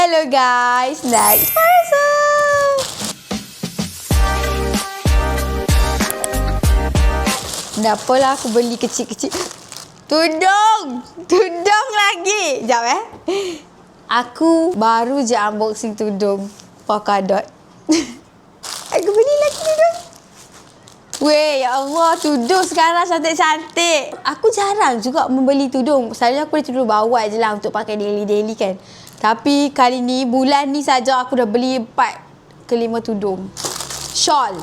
Hello guys, next parcel. Kenapalah aku beli kecil-kecil. Tudung lagi. Sekejap Aku baru je unboxing tudung polka dot. Aku beli lagi tudung. Weh, ya Allah, tudung sekarang cantik-cantik. Aku jarang juga membeli tudung. Selalunya aku beli tudung bawah je lah untuk pakai daily-daily kan. Tapi kali ni, bulan ni saja aku dah beli 4 ke 5 tudung. Shawl.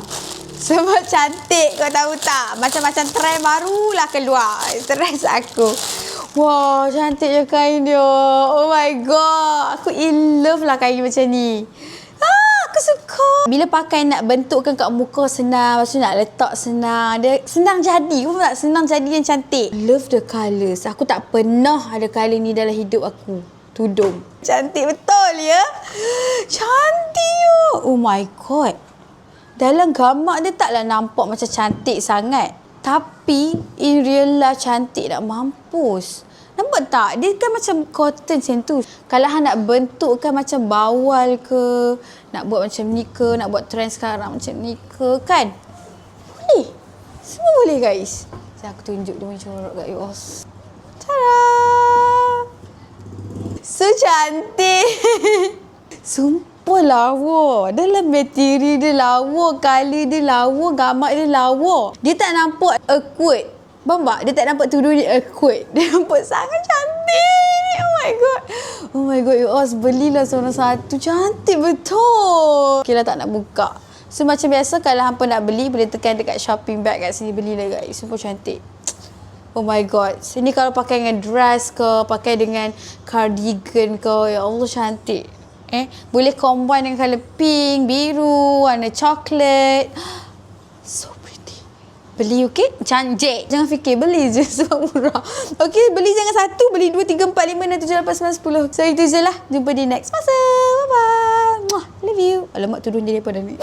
Semua cantik, kau tahu tak? Macam-macam trend barulah keluar. Trend aku. Wah, cantiknya kain dia. Oh my god. Aku in love lah kain macam ni. Aku suka. Bila pakai nak bentukkan kat muka senang. Lepas tu nak letak senang. Dia senang jadi. Kau tak? Senang jadi yang cantik. Love the colours. Aku tak pernah ada colour ni dalam hidup aku. Tudung. Cantik betul ya. Cantik ya. Oh my god. Dalam gambar dia taklah nampak macam cantik sangat. Tapi in real life cantik nak mampus. Nampak tak? Dia kan macam cotton macam tu. Kalau hang nak bentukkan macam bawal ke, nak buat macam ni ke, nak buat trend sekarang macam ni ke, kan? Boleh. Semua boleh guys. Saya aku tunjuk dia macam corak kat you all. Tada! So cantik. Sumpah lawa. Dalam material dia lawa, colour dia lawa, gambar dia lawa. Dia tak nampak awkward. Faham tak? Dia tak nampak tudung dia awkward. Dia nampak sangat cantik. Oh my god. Oh my god, you all belilah seorang satu. Cantik betul. Okay lah, tak nak buka. So macam biasa kalau hampa nak beli, boleh tekan dekat shopping bag kat sini. Belilah guys. Sumpah cantik. Oh my god. Sini kalau pakai dengan dress ke, pakai dengan cardigan ke, ya Allah cantik. Boleh combine dengan colour pink, biru, warna coklat. So pretty. Beli okey? Cantik. Jangan fikir beli je sebab murah. Okey, beli jangan satu, beli 2, 3, 4, 5, 6, 7, 8, 9, 10. So itu je lah. Jumpa di next masa. Bye bye. Love you. Alamak, turun jadi apa dah ni.